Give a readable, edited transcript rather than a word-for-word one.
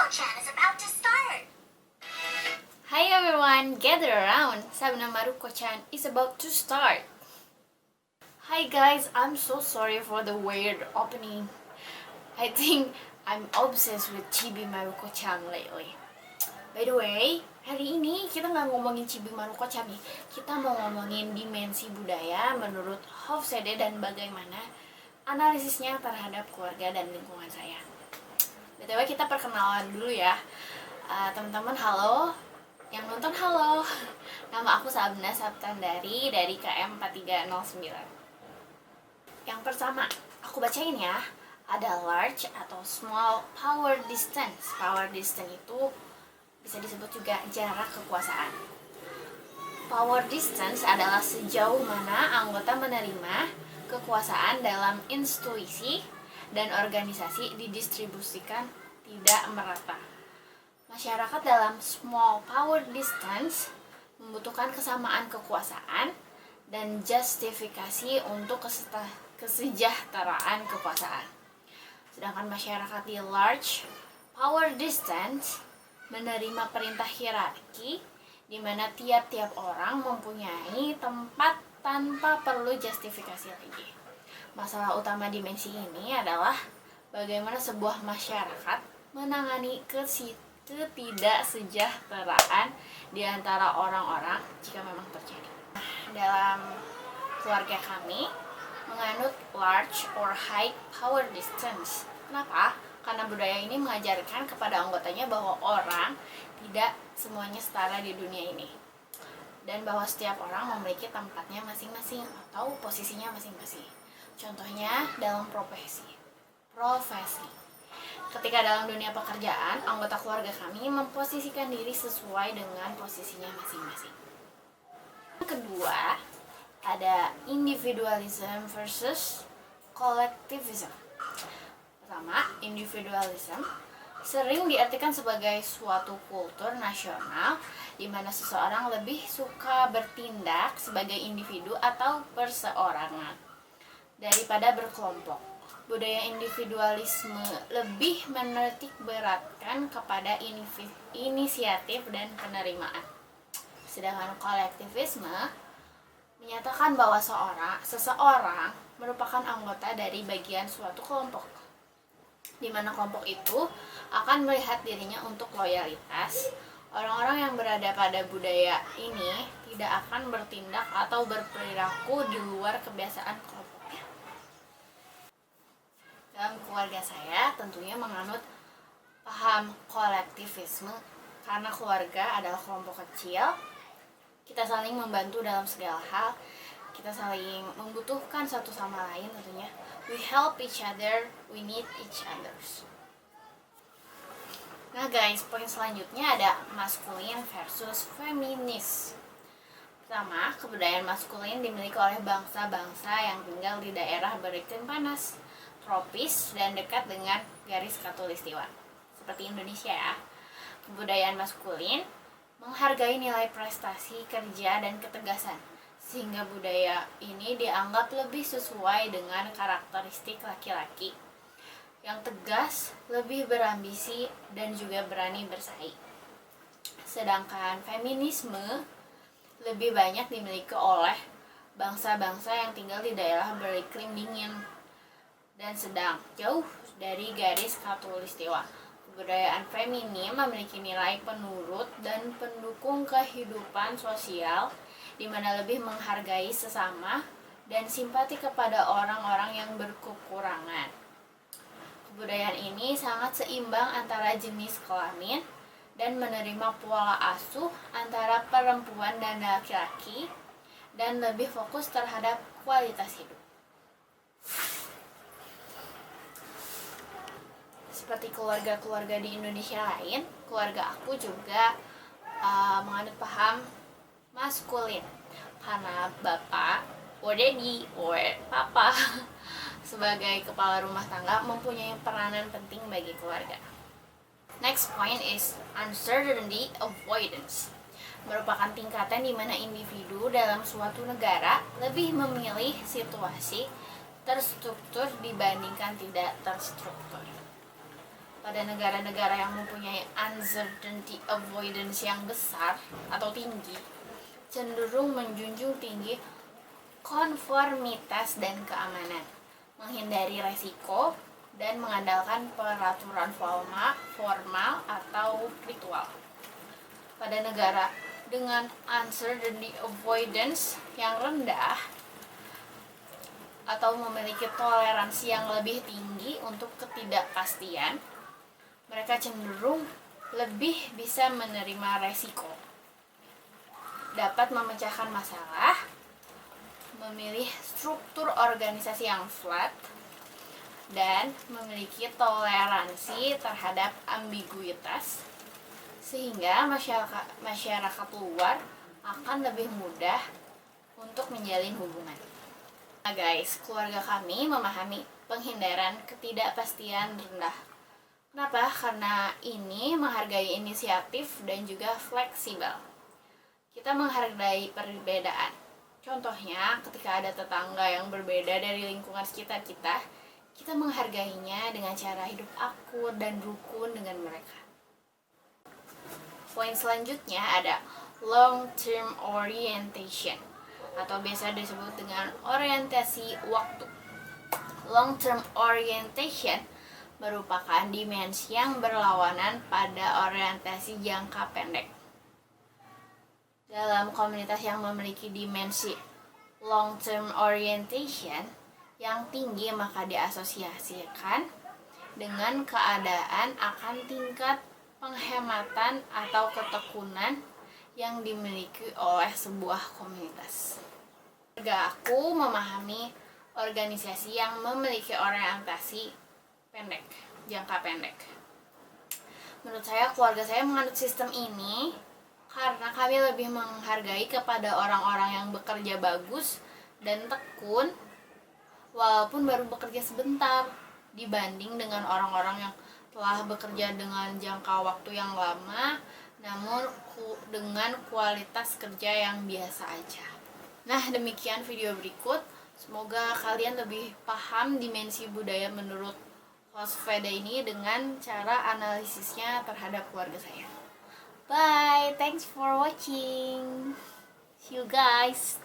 Maruko-chan is about to start. Hi everyone, gather around. Sabna Maruko-chan is about to start. Hi guys, I'm so sorry for the weird opening. I think I'm obsessed with Chibi Maruko-chan lately. By the way, hari ini kita nggak ngomongin Chibi Maruko-chan nih. Kita mau ngomongin dimensi budaya menurut Hofstede dan bagaimana analisisnya terhadap keluarga dan lingkungan saya. BTW kita perkenalan dulu ya. Teman-teman halo, yang nonton halo. Nama aku Sabna Saptandari dari KM 4309. Yang pertama, aku bacain ya. Ada large atau small power distance. Power distance itu bisa disebut juga jarak kekuasaan. Power distance adalah sejauh mana anggota menerima kekuasaan dalam institusi dan organisasi didistribusikan tidak merata. Masyarakat dalam small power distance membutuhkan kesamaan kekuasaan dan justifikasi untuk kesejahteraan kekuasaan. Sedangkan masyarakat di large power distance menerima perintah hierarki di mana tiap-tiap orang mempunyai tempat tanpa perlu justifikasi lagi. Masalah utama dimensi ini adalah bagaimana sebuah masyarakat menangani ketidaksejahteraan di antara orang-orang jika memang terjadi. Dalam keluarga kami menganut large or high power distance. Kenapa? Karena budaya ini mengajarkan kepada anggotanya bahwa orang tidak semuanya setara di dunia ini. Dan bahwa setiap orang memiliki tempatnya masing-masing atau posisinya masing-masing. Contohnya dalam profesi. Ketika dalam dunia pekerjaan, anggota keluarga kami memposisikan diri sesuai dengan posisinya masing-masing. Yang kedua, ada individualism versus collectivism. Pertama, individualism sering diartikan sebagai suatu kultur nasional di mana seseorang lebih suka bertindak sebagai individu atau perseorangan daripada berkelompok. Budaya individualisme lebih menitik beratkan kepada inisiatif dan penerimaan. Sedangkan kolektivisme menyatakan bahwa seseorang merupakan anggota dari bagian suatu kelompok, di mana kelompok itu akan melihat dirinya untuk loyalitas. Orang-orang yang berada pada budaya ini tidak akan bertindak atau berperilaku di luar kebiasaan kelompoknya. Dalam keluarga saya tentunya menganut paham kolektivisme karena keluarga adalah kelompok kecil. Kita saling membantu dalam segala hal. Kita saling membutuhkan satu sama lain tentunya. We help each other, we need each others. Nah guys, poin selanjutnya ada maskulin versus feminis. Pertama, kebudayaan maskulin dimiliki oleh bangsa-bangsa yang tinggal di daerah beriklim panas, tropis, dan dekat dengan garis khatulistiwa, seperti Indonesia ya. Kebudayaan maskulin menghargai nilai prestasi, kerja, dan ketegasan, sehingga budaya ini dianggap lebih sesuai dengan karakteristik laki-laki yang tegas, lebih berambisi, dan juga berani bersaing. Sedangkan feminisme lebih banyak dimiliki oleh bangsa-bangsa yang tinggal di daerah beriklim dingin dan sedang jauh dari garis khatulistiwa. Kebudayaan feminin memiliki nilai penurut dan pendukung kehidupan sosial, di mana lebih menghargai sesama dan simpati kepada orang-orang yang berkekurangan. Kebudayaan ini sangat seimbang antara jenis kelamin dan menerima pola asuh antara perempuan dan laki-laki dan lebih fokus terhadap kualitas hidup. Seperti keluarga-keluarga di Indonesia lain, keluarga aku juga menganut paham maskulin karena bapak, or daddy, or papa sebagai kepala rumah tangga mempunyai peranan penting bagi keluarga. Next point is uncertainty avoidance. Merupakan tingkatan di mana individu dalam suatu negara lebih memilih situasi terstruktur dibandingkan tidak terstruktur. pada negara-negara yang mempunyai uncertainty avoidance yang besar atau tinggi, cenderung menjunjung tinggi konformitas dan keamanan, menghindari resiko, dan mengandalkan peraturan formal atau ritual. Pada negara dengan uncertainty avoidance yang rendah atau memiliki toleransi yang lebih tinggi untuk ketidakpastian, mereka cenderung lebih bisa menerima resiko, dapat memecahkan masalah, memilih struktur organisasi yang flat, dan memiliki toleransi terhadap ambiguitas, sehingga masyarakat luar akan lebih mudah untuk menjalin hubungan. Nah guys, keluarga kami memahami penghindaran ketidakpastian rendah. Kenapa? Karena ini menghargai inisiatif dan juga fleksibel. Kita menghargai perbedaan. Contohnya, ketika ada tetangga yang berbeda dari lingkungan sekitar kita menghargainya dengan cara hidup akur dan rukun dengan mereka. Poin selanjutnya ada long term orientation, atau biasa disebut dengan orientasi waktu. Long term orientation merupakan dimensi yang berlawanan pada orientasi jangka pendek. Dalam komunitas yang memiliki dimensi long term orientation yang tinggi, maka diasosiasikan dengan keadaan akan tingkat penghematan atau ketekunan yang dimiliki oleh sebuah komunitas. Keluarga aku memahami organisasi yang memiliki orientasi jangka pendek. Menurut saya, keluarga saya menganut sistem ini karena kami lebih menghargai kepada orang-orang yang bekerja bagus dan tekun walaupun baru bekerja sebentar, dibanding dengan orang-orang yang telah bekerja dengan jangka waktu yang lama namun dengan kualitas kerja yang biasa aja. Nah, demikian video berikut. Semoga kalian lebih paham dimensi budaya menurut Host Veda ini dengan cara analisisnya terhadap keluarga saya. Bye, thanks for watching. See you guys.